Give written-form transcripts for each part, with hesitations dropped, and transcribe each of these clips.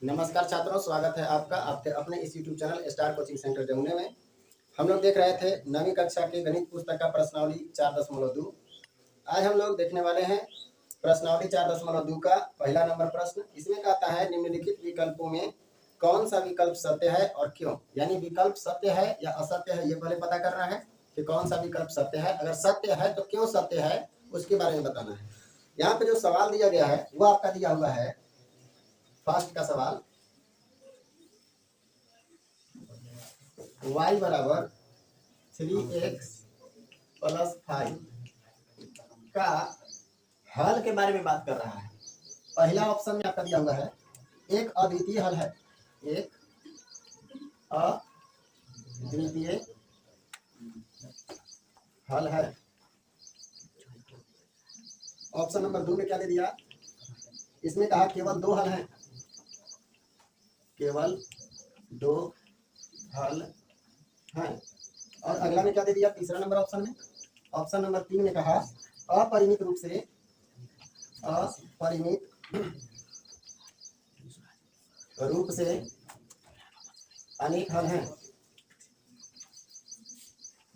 नमस्कार छात्रों, स्वागत है आपका आपके अपने इस YouTube channel star coaching centre जमुने में। हम लोग देख रहे थे 9वीं कक्षा के गणित पुस्तक का प्रश्नावली 4.2। आज हम लोग देखने वाले हैं प्रश्नावली 4.2 का पहला नंबर प्रश्न। इसमें कहता है निम्नलिखित विकल्पों में कौन सा विकल्प सत्य है और क्यों। यानी विकल्प सत्य है या असत्य है, ये पहले पता करना है कि कौन सा विकल्प सत्य है। अगर सत्य है तो क्यों सत्य है, उसके बारे में बताना है। यहाँ पे जो सवाल दिया गया है वो आपका दिया हुआ है फर्स्ट का सवाल, y बराबर 3x + 5 का हल के बारे में बात कर रहा है। पहला ऑप्शन में आपका दिया हुआ है एक अद्वितीय हल है, एक अद्वितीय हल है। ऑप्शन नंबर 2 में क्या दे दिया, इसमें कहा केवल दो हल हैं, केवल दो हल हैं। और अगला में क्या दे दिया तीसरा नंबर ऑप्शन में, ऑप्शन नंबर 3 में कहा अपरिमित रूप से अनेक हल हैं।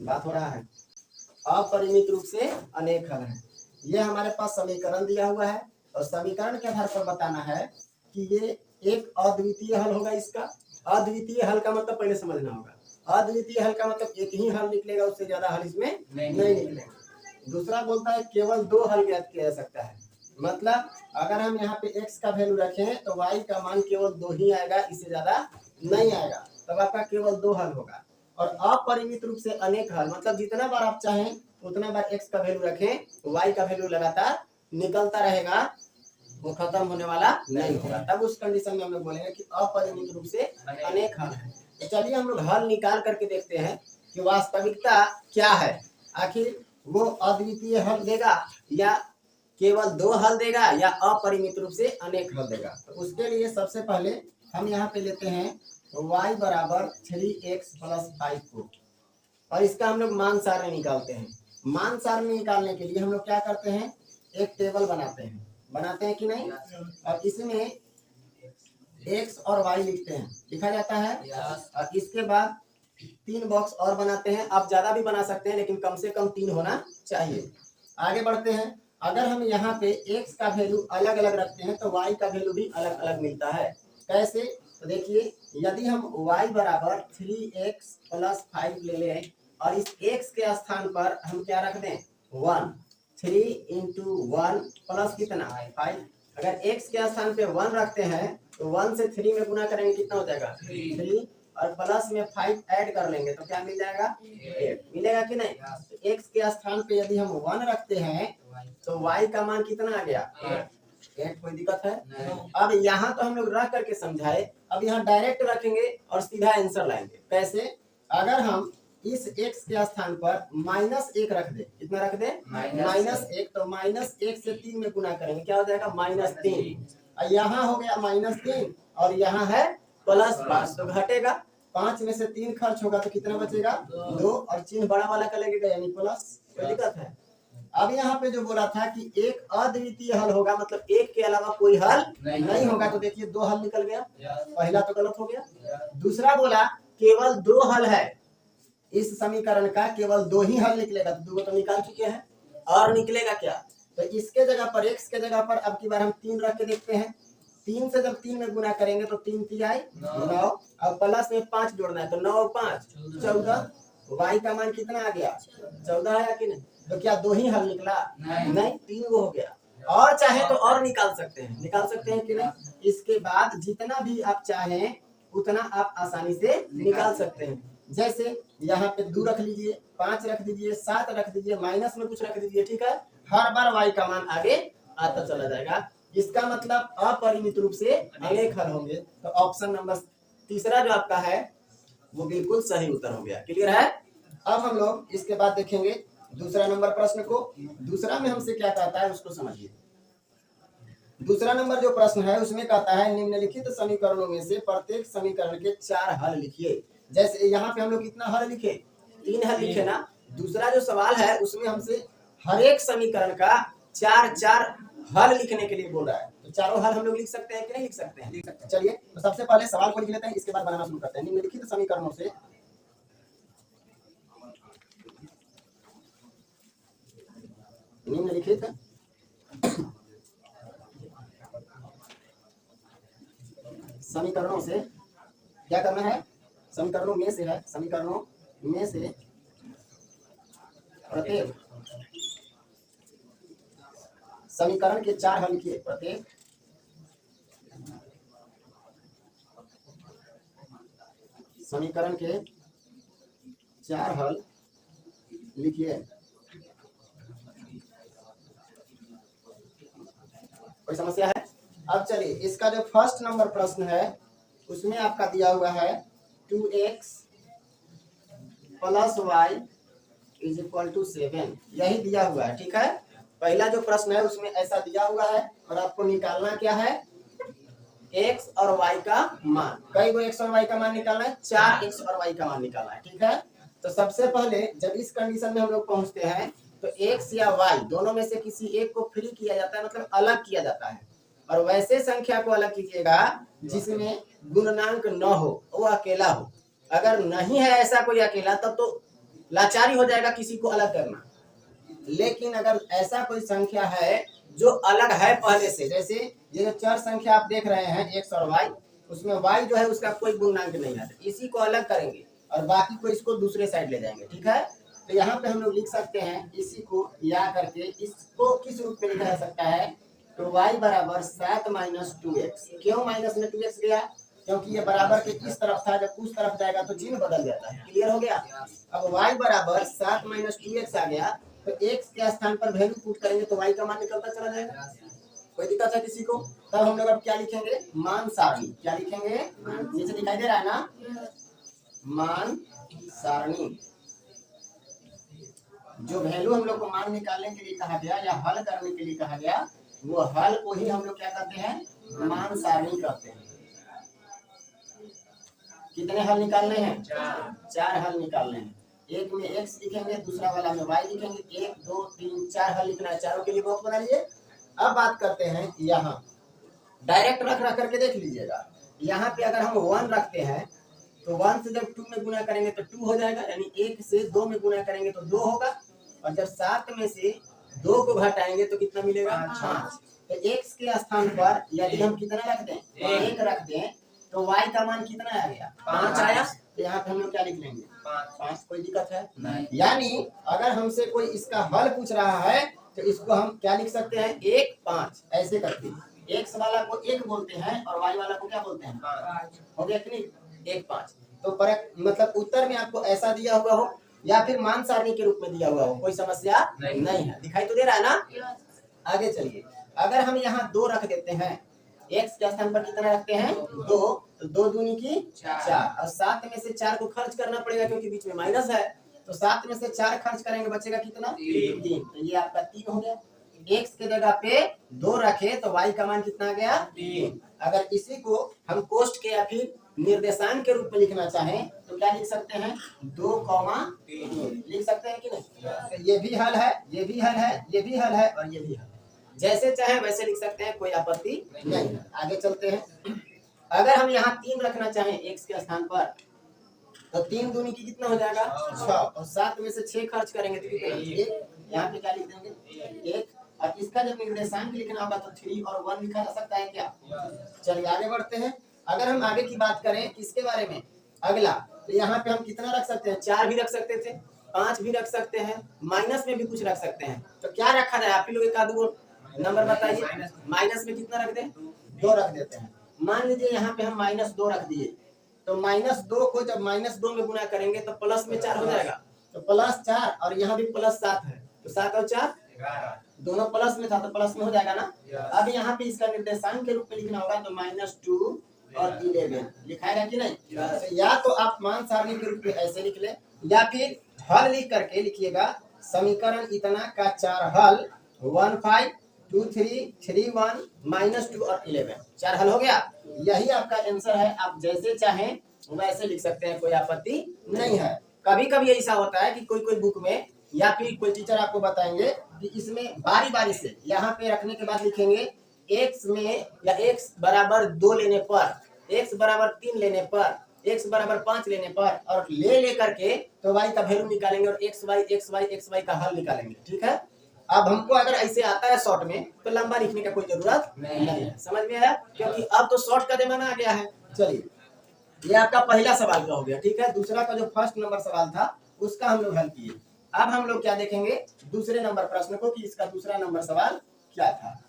बात हो रहा है, अपरिमित रूप से अनेक हल हैं। ये हमारे पास समीकरण दिया हुआ है और समीकरण के आधार पर बताना है कि ये एक अद्वितीय हल होगा। इसका अद्वितीय हल का मतलब पहले समझना होगा। अद्वितीय हल का मतलब एक ही हल निकलेगा, उससे ज्यादा हल इसमें नहीं निकलेगा। दूसरा बोलता है केवल दो हल ज्ञात किया जा सकता है, मतलब अगर हम यहाँ पे x का वैल्यू रखें तो y का मान केवल दो ही आएगा, इससे ज्यादा नहीं आएगा, तब आपका केवल दो हल होगा। और अपरिमित रूप से अनेक हल मतलब जितना बार आप चाहें उतना बार x का वैल्यू रखें, y का वैल्यू लगातार निकलता रहेगा, वो खत्म होने वाला नहीं होगा। तब उस कंडीशन में हम लोग बोलेंगे कि अपरिमित रूप से अनेक हल है। तो चलिए हम लोग हल निकाल करके देखते हैं कि वास्तविकता क्या है। आखिर वो अद्वितीय हल देगा या केवल दो हल देगा या अपरिमित रूप से अनेक हल देगा। तो उसके लिए सबसे पहले हम यहाँ पे लेते हैं y बराबर 3x + 5 को, और इसका हम लोग मान सारणी निकालते हैं। मान सारणी निकालने के लिए हम लोग क्या करते हैं, एक टेबल बनाते हैं कि नहीं, और इसमें x और y लिखते हैं, लिखा जाता है। और इसके बाद 3 बॉक्स और बनाते हैं। आप ज्यादा भी बना सकते हैं लेकिन कम से कम 3 होना चाहिए। आगे बढ़ते हैं, अगर हम यहाँ पे x का वैल्यू अलग अलग रखते हैं तो y का वैल्यू भी अलग अलग मिलता है। कैसे, तो देखिए यदि हम y बराबर 3x + 5 ले लें और इस x के स्थान पर हम क्या रख दें 1, 3 × 1 प्लस कितना 5। अगर x के स्थान पे 1 रखते हैं तो 1 से 3 में गुना करेंगे, कितना हो जाएगा 3, और प्लस में 5 ऐड कर लेंगे तो क्या मिल जाएगा 8 मिलेगा कि नहीं। तो x के स्थान पे यदि हम 1 रखते हैं तो y का मान कितना आ गया 8। कोई दिक्कत है? अब यहाँ तो हम लोग रख करके समझाए, अब यहाँ डायरेक्ट रखेंगे और सीधा आंसर लाएंगे। कैसे, अगर हम इस x के स्थान पर -1 रख दे, कितना रख दे -1, तो -1 से 3 में गुना करेंगे, क्या हो जाएगा -3। यहाँ हो गया -3 और यहाँ है +5, तो घटेगा 5 में से 3 खर्च होगा तो कितना बचेगा 2, और चिन्ह बड़ा वाला का लगेगा यानी प्लस। कोई दिक्कत है? अब यहाँ पे जो बोला था कि एक अद्वितीय हल होगा, मतलब एक के अलावा कोई हल नहीं होगा, तो देखिए 2 हल निकल गया, पहला तो गलत हो गया। दूसरा बोला केवल 2 हल है, इस समीकरण का केवल 2 ही हल निकलेगा, तो 2 तो निकाल चुके हैं, और निकलेगा क्या, तो इसके जगह पर x के जगह पर अब की बार हम 3 रख के देखते हैं। 3 से जब 3 में गुना करेंगे तो 3 3 आए 9, और प्लस में 5 जोड़ना है तो 9 और 5 14। y का मान कितना आ गया 14 आया कि नहीं। तो क्या 2 ही हल निकला? नहीं 3 वो हो गया। और चाहे तो और निकाल सकते हैं कि नहीं। इसके बाद जितना भी आप चाहें उतना आप आसानी से निकाल सकते हैं। जैसे यहाँ पे 2 रख लीजिए, 5 रख दीजिए, 7 रख दीजिए, माइनस में कुछ रख दीजिए, ठीक है। हर बार y का मान आगे आता चला जाएगा। इसका मतलब अपरिमित रूप से अनेक हल होंगे। तो ऑप्शन नंबर तीसरा जो आपका है वो बिल्कुल सही उत्तर हो गया। क्लियर है? अब हम लोग इसके बाद देखेंगे दूसरा नंबर प्रश्न को। दूसरा में हमसे क्या कहता है उसको समझिए। दूसरा नंबर जो प्रश्न है उसमें कहता है निम्नलिखित समीकरणों में से प्रत्येक समीकरण के 4 हल लिखिए। जैसे यहाँ पे हम लोग कितना हल लिखे 3 हल लिखे ना। दूसरा जो सवाल है उसमें हमसे हर एक समीकरण का 4 हल लिखने के लिए बोल रहा है। तो चारों हल हम लोग लिख सकते हैं कि नहीं लिख सकते हैं? लिख सकते हैं। चलिए तो सबसे पहले सवाल को लिख लेते हैं, इसके बाद बनाना शुरू करते हैं। निम्नलिखित समीकरणों से क्या करना है? समीकरणों में से प्रत्येक समीकरण के 4 हल लिखिए। प्रत्येक समीकरण के 4 हल लिखिए। कोई समस्या है? अब चलिए इसका जो फर्स्ट नंबर प्रश्न है उसमें आपका दिया हुआ है 2x + y = 7, यही दिया हुआ है। ठीक है, पहला जो प्रश्न है उसमें ऐसा दिया हुआ है और आपको निकालना क्या है? x और y का मान। कई गो x और y का मान निकालना है? 4x और y का मान निकालना है। ठीक है, तो सबसे पहले जब इस कंडीशन में हम लोग पहुंचते हैं तो x या y दोनों में से किसी एक को फ्री किया जाता है, मतलब अलग किया जाता है। और वैसे संख्या को अलग कीजिएगा जिसमें गुणनांक न हो, वो अकेला हो। अगर नहीं है ऐसा कोई अकेला तब तो लाचारी हो जाएगा किसी को अलग करना। लेकिन अगर ऐसा कोई संख्या है जो अलग है पहले से, जैसे ये जो 4 संख्या आप देख रहे हैं x और y, उसमें y जो है उसका कोई गुणनांक नहीं है, इसी को अलग करेंगे और बाकी को इसको दूसरे साइड ले जाएंगे। ठीक है, तो यहाँ पे हम लोग लिख सकते हैं इसी को या करके, इसको किस रूप में लिखा जा सकता है? तो y = 7 - 2x। क्यों माइनस में 2x गया? क्योंकि ये बराबर के इस तरफ था, जब उस तरफ जाएगा तो चिन्ह बदल जाता है। क्लियर हो गया? अब y = 7 - 2x आ गया, तो x के स्थान पर वैल्यू पुट करेंगे तो y का मान निकलता चला जाएगा। कोई दिक्कत है किसी को? तब हम लोग अब क्या लिखेंगे? मान सारणी। क्या लिखेंगे? नीचे दिखाई दे रहा है ना, मान सारणी। जो वैल्यू हम लोग को मान निकालने के लिए कहा गया या हल करने के लिए कहा गया, वो हल को ही हम लोग क्या कहते हैं? मान सारणी कहते हैं। कितने हल निकालने हैं? 4 हल निकालने हैं। एक में x लिखेंगे, दूसरा वाला में y लिखेंगे। 1 2 3 4 हल लिखना है, चारों के लिए बॉक्स बना लीजिए। अब बात करते हैं यहाँ डायरेक्ट रख करके देख लीजिएगा। यहाँ पे अगर हम 1 रखते हैं तो 1 से जब 2 में गुना करेंगे तो 2 हो जाएगा, यानी 1 से 2 में गुना करेंगे तो 2 होगा। और जब 7 में से 2 को घटाएंगे तो कितना मिलेगा? 5। तो x के स्थान पर यदि हम कितना रख दें? 1 रख दें तो y का मान कितना आ गया? 5 आया। तो यहाँ पे हम लोग क्या लिख लेंगे? 5। कोई दिक्कत है? नहीं। यानी अगर हमसे कोई इसका हल पूछ रहा है तो इसको हम क्या लिख सकते हैं? 1 5 ऐसे करके। x वाला को 1 बोलते हैं और y वाला को क्या बोलते हैं? 5। हो गया कि नहीं? 1 5। तो मतलब उत्तर में आपको ऐसा दिया हुआ हो या फिर मान सारणी के रूप में दिया हुआ हो, कोई समस्या नहीं है। दिखाई तो दे रहा है ना? आगे चलिए, अगर हम यहाँ 2 रख देते हैं, x के स्थान पर कितना रखते हैं? 2, तो 2 दूनी की 4 और 7 में से 4 को खर्च करना पड़ेगा क्योंकि बीच में माइनस है। तो 7 में से 4 खर्च करेंगे, बचेगा कितना? 3। तो ये आपका 3 हो गया। x के जगह पे 2 रखे तो y का मान कितना आ गया? 3। अगर इसी को हम कोष्ठ के या फिर निर्देशांक के रूप में लिखना चाहें तो क्या लिख सकते हैं? 2, 3 लिख सकते हैं कि नहीं? तो ये भी हल है, ये भी हल है, ये भी हल है और ये भी हल। जैसे चाहे वैसे लिख सकते हैं, कोई आपत्ति नहीं है। आगे चलते हैं। अगर हम यहाँ 3 रखना चाहें x के स्थान पर तो 3 दूनी की कितना हो जाएगा? 6 और 7 में से 6 खर्च करेंगे तो कितना? 1। यहाँ पे क्या लिख देंगे? 1। और इसका जब निर्देशांक लिखना होगा तो 3 और 1 लिखा जा सकता है क्या? चलिए आगे बढ़ते हैं। अगर हम आगे की बात करें किसके बारे में? अगला, तो यहाँ पे हम कितना रख सकते हैं? 4 भी रख सकते थे, 5 भी रख सकते हैं, माइनस में भी कुछ रख सकते हैं। तो क्या रखा जाए? आप ही लोग एक आध नंबर बताइए। माइनस में कितना रख दें? 2 रख देते हैं। मान लीजिए यहाँ पे हम -2 रख दिए, तो -2 को जब -2 में गुना करेंगे तो प्लस में 4 हो जाएगा। तो +4 और यहाँ भी +7 है, तो 7 और 4 दोनों प्लस में था तो प्लस में हो जाएगा ना। अब यहाँ पे इसका निर्देशांक के रूप में लिखना होगा तो -2 और 11 लिखाएगा कि नहीं? तो या तो आप मान सारणी के रूप में ऐसे लिख ले या फिर हल लिख करके लिखिएगा समीकरण इतना का 4 हल 1 5 2 3 3 1 -2 और 11। 4 हल हो गया। यही आपका आंसर है। आप जैसे चाहें वैसे लिख सकते हैं, कोई आपत्ति नहीं है। कभी कभी ऐसा होता है कि कोई कोई बुक में या फिर कोई टीचर आपको बताएंगे कि इसमें बारी बारी से यहाँ पे रखने के बाद लिखेंगे x में या x बराबर 2 लेने पर, x बराबर 3 लेने पर, x बराबर 5 लेने पर और ले करके तो y का वैल्यू निकालेंगे और x y का हल निकालेंगे। ठीक है, अब हमको अगर ऐसे आता है शॉर्ट में तो लंबा लिखने का कोई जरूरत नहीं है। समझ में आया? क्योंकि अब तो शॉर्ट का जमाना आ गया है। चलिए, ये आपका पहला सवाल का हो गया। ठीक है, दूसरा का जो फर्स्ट नंबर सवाल था उसका हम लोग हल किए। अब हम लोग क्या देखेंगे दूसरे नंबर प्रश्न को कि इसका दूसरा नंबर सवाल क्या था।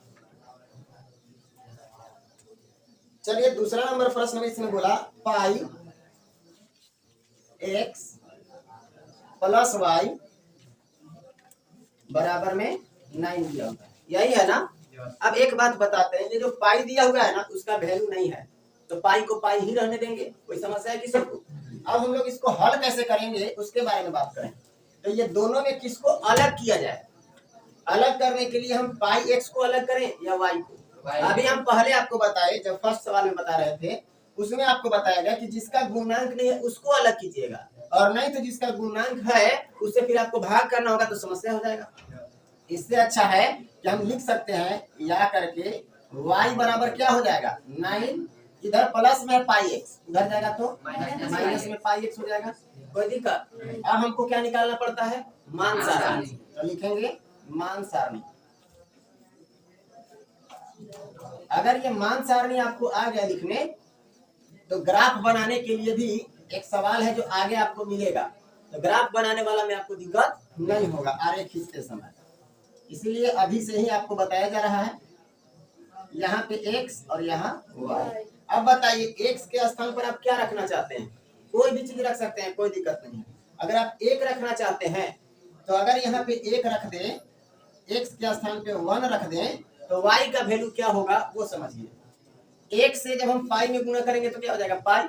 चलिए, दूसरा नंबर प्रश्न में इसने बोला पाई x प्लस वाई बराबर में 9 दिया हुआ है, यही है ना। अब एक बात बताते हैं, ये जो पाई दिया हुआ है ना उसका वैल्यू नहीं है तो पाई को पाई ही रहने देंगे, कोई समस्या है किसी को? अब हम लोग इसको हल कैसे करेंगे उसके बारे में बात करें। तो ये दोनों में किसको अलग किया जाए? अलग करने के लिए हम पाई एक्स को अलग करें या वाई को? अभी हम पहले आपको बताए, जब फर्स्ट सवाल में बता रहे थे उसमें आपको बताया गया कि जिसका गुणांक नहीं है उसको अलग कीजिएगा और नहीं तो जिसका गुणांक है उससे फिर आपको भाग करना होगा तो समस्या हो जाएगा। इससे अच्छा है कि हम लिख सकते हैं या करके y बराबर क्या हो जाएगा 9, इधर प्लस में पाई एक्स, उधर जाएगा तो माइनस में पाई एक्स हो जाएगा। कोई दिक्कत? अब हमको क्या निकालना पड़ता है? मान सारणी। तो लिखेंगे मान सारणी। अगर ये मान सारणी आपको आ गया लिखने तो ग्राफ बनाने के लिए भी एक सवाल है जो आगे आपको मिलेगा, तो ग्राफ बनाने वाला में आपको दिक्कत नहीं होगा आरेख खींचते समय। इसीलिए अभी से ही आपको बताया जा रहा है, यहाँ पे x और यहाँ y। अब बताइए x के स्थान पर आप क्या रखना चाहते हैं? कोई भी चीज रख सकते हैं, कोई दिक्कत नहीं है। अगर आप 1 रखना चाहते हैं तो अगर यहाँ पे 1 रख दें, x के स्थान पे 1 रख दें तो y का वैल्यू क्या होगा वो समझिए। 1 से जब हम पाई में गुणा करेंगे तो क्या हो जाएगा पाई,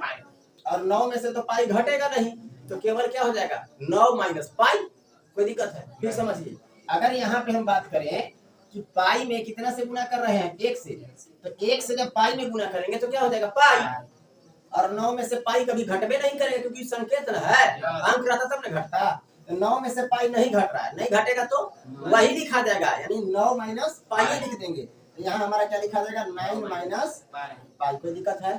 और 9 में से तो पाई घटेगा नहीं तो केवल क्या हो जाएगा 9 माइनस पाई। कोई दिक्कत है? फिर समझिए, अगर यहाँ पे हम बात करें कि पाई में कितना से गुणा कर रहे हैं 1 से, तो 1 से जब पाई में गुणा करेंगे तो क्या हो जाएगा पाई, और 9 में से पाई कभी घटबे नहीं करेगा क्योंकि संकेत है, अंक रहता तब न घटता। तो 9 में से पाई नहीं घट रहा है, नहीं घटेगा तो वही लिखा जाएगा, यानी 9 माइनस पाई लिख देंगे। तो यहाँ हमारा क्या लिखा जाएगा 9 माइनस पाई। कोई दिक्कत है?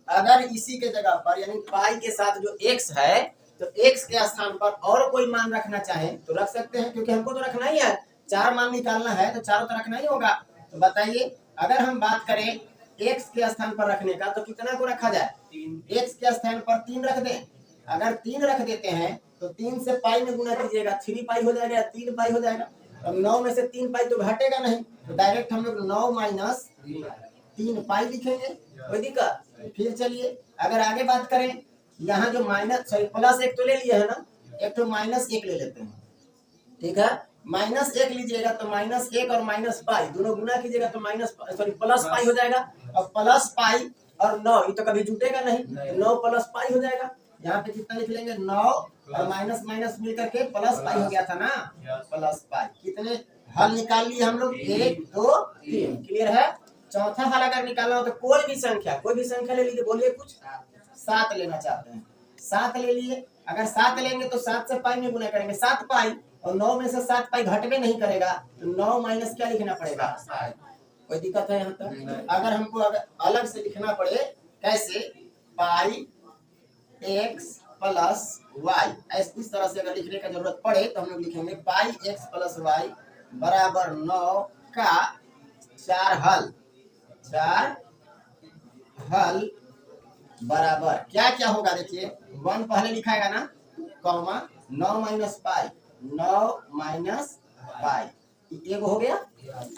अगर इसी के जगह पर यानी पाई के साथ जो x है तो x के स्थान पर और कोई मान रखना चाहे तो रख सकते हैं, क्योंकि हमको तो रखना ही है, 4 मान निकालना है तो चारों तो रखना ही होगा। तो बताइए, अगर हम बात करें x के स्थान पर रखने का तो कितना को रखा जाए? x के स्थान पर 3 रख दें। अगर 3 रख देते हैं तो 3 से पाई में गुना कीजिएगा, 3 पाई हो जाएगा, 3 पाई हो जाएगा। अब 9 में से 3 पाई तो घटेगा नहीं, तो डायरेक्ट हम लोग 9 माइनस 3 पाई लिखेंगे। कोई दिक्कत? फिर चलिए अगर आगे बात करें, यहाँ जो माइनस प्लस 1 तो ले लिया है ना, एक तो माइनस 1 ले लेते हैं। ठीक है, माइनस 1 लीजिएगा तो माइनस 1 और माइनस पाई दोनों गुना कीजिएगा तो प्लस पाई हो जाएगा। और प्लस पाई और 9 ये तो कभी जुटेगा नहीं, तो 9 प्लस पाई हो जाएगा। यहाँ पे कितना लिख लेंगे 9 और माइनस माइनस मिल करके प्लस पाई हो गया था ना, प्लस पाई। कितने हल निकाल लिए हम लोग? 1 2 3। क्लियर है? चौथा हल अगर निकालना हो तो कोई भी संख्या ले लीजिए। बोलिए कुछ? 7 लेना चाहते हैं, 7 ले लिए। अगर 7 लेंगे तो 7 से पाई में गुना करेंगे 7 पाई, और 9 में से 7 पाई घटवे नहीं करेगा तो 9 माइनस क्या लिखना पड़ेगा? कोई दिक्कत है यहाँ तक? अगर हमको अगर अलग से लिखना पड़े कैसे, पाई x प्लस वाई, इस तरह से अगर लिखने का जरूरत पड़े तो हम लोग लिखेंगे पाई x प्लस वाई बराबर 9 का 4 हल बराबर क्या क्या होगा? देखिए 1 पहले लिखाएगा ना, comma 9 minus pi, 9 minus pi, एक हो गया।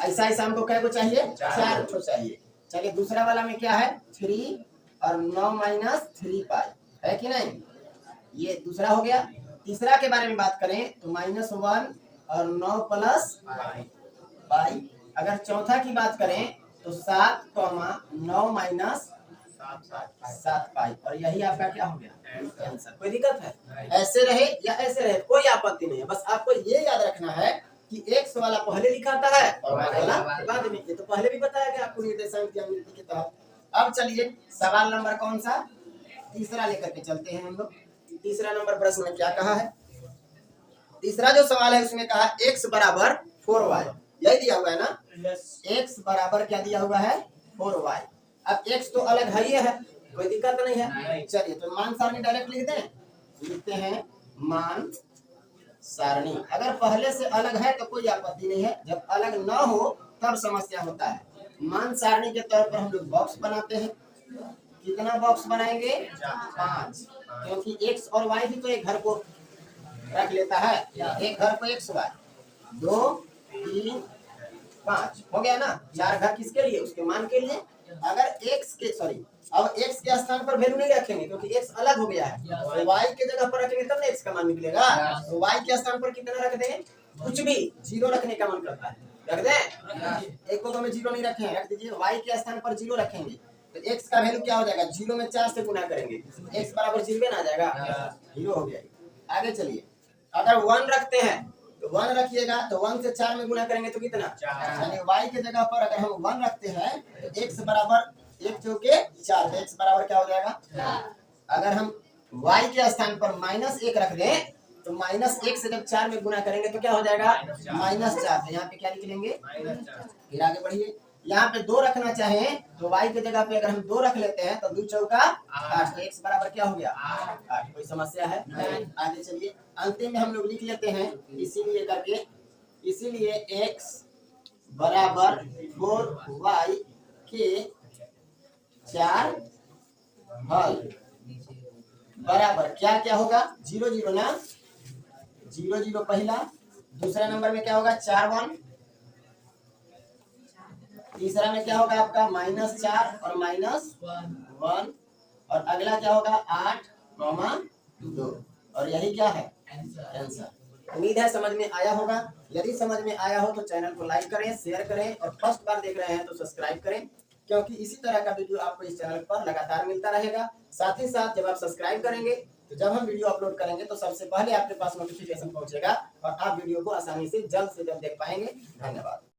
ऐसा ऐसा हमको क्या को चाहिए? 4 को चाहिए। चलिए दूसरा वाला में क्या है 3 और 9 माइनस 3 पाई, है कि नहीं? ये दूसरा हो गया। तीसरा के बारे में बात करें तो -1 और 9 प्लस पाई। अगर चौथा की बात करें तो 7 9 माइनस 7 पाई, और यही आपका क्या हो गया आंसर। कोई दिक्कत है? ऐसे रहे या ऐसे रहे कोई आपत्ति नहीं है, बस आपको ये याद रखना है कि x वाला पहले लिखाता है और y वाला बाद में। ये तो पहले भी बताया गया आपको निर्देशांक ज्यामिति के तहत। अब चलिए सवाल नंबर कौन सा? तीसरा लेकर के चलते हैं हम लोग। तीसरा नंबर प्रश्न में क्या कहा है? तीसरा जो सवाल है उसमें कहा x बराबर 4y। यही दिया हुआ है ना, यस x बराबर क्या दिया हुआ है 4y। अब x तो अलग है ही है, कोई दिक्कत नहीं है। चलिए तो मान सारणी डायरेक्ट लिख दें, लिखते हैं मान सारणी। अगर पहले से अलग है तो कोई आपत्ति नहीं है, जब अलग ना हो तब समस्या होता है। मान सारणी के तौर पर हम लोग बॉक्स बनाते हैं। कितना बॉक्स बनाएंगे 5, क्योंकि x और y भी तो एक घर को रख लेता है, एक घर को x y 2 3 5 हो गया ना। 4 घर किसके लिए, उसके मान के लिए। अगर x के अब x के स्थान पर वैल्यू नहीं रखेंगे क्योंकि x अलग हो गया है, तो y के जगह पर रखेंगे तब ना x का मान निकलेगा। तो y के स्थान पर कितना रख दें, कुछ भी, 0 रखने का मन करता है रख दें। एक को तो हमें 0 नहीं रखे हैं, रख दीजिए। y के स्थान पर 0 रखेंगे तो x का वैल्यू क्या हो जाएगा, 0 में 4 से गुना करेंगे x बराबर 0 आ जाएगा, 0 हो गया। आगे चलिए, अगर 1 रखते हैं तो 1 रखिएगा तो 1 से 4 में गुना करेंगे तो कितना, यानी y के जगह पर अगर हम 1 रखते हैं तो x बराबर 1 चौके 4, तो x बराबर क्या हो जाएगा। अगर हम y के स्थान पर -1 रख दें तो -1 से जब 4 में गुना करेंगे तो क्या हो जाएगा -4, तो यहाँ पे क्या लिख लेंगे। फिर आगे बढ़िए, यहाँ पे 2 रखना चाहें तो y के जगह पे अगर हम 2 रख लेते हैं तो 2 चौका 8, तो x बराबर क्या हो गया 8। कोई समस्या है। आगे चलिए, अंतिम में हम लोग लिख लेते हैं इसीलिए करके, इसीलिए x बराबर 4y के 4 हल बराबर क्या क्या होगा, 0 0 ना, 0 0 पहला, दूसरा नंबर में क्या होगा 4 1, तीसरा में क्या होगा आपका -4 और -1, और अगला क्या होगा 8 2, और यही क्या है आंसर। उम्मीद है समझ में आया होगा। यदि समझ में आया हो तो चैनल को लाइक करें, शेयर करें, और फर्स्ट बार देख रहे हैं तो सब्सक्राइब करें, क्योंकि इसी तरह का वीडियो आपको इस चैनल पर लगातार मिलता रहेगा। साथ ही साथ जब आप सब्सक्राइब करेंगे तो जब हम वीडियो अपलोड करेंगे तो सबसे पहले आपके पास नोटिफिकेशन पहुंचेगा और आप वीडियो को आसानी से जल्द देख पाएंगे। धन्यवाद।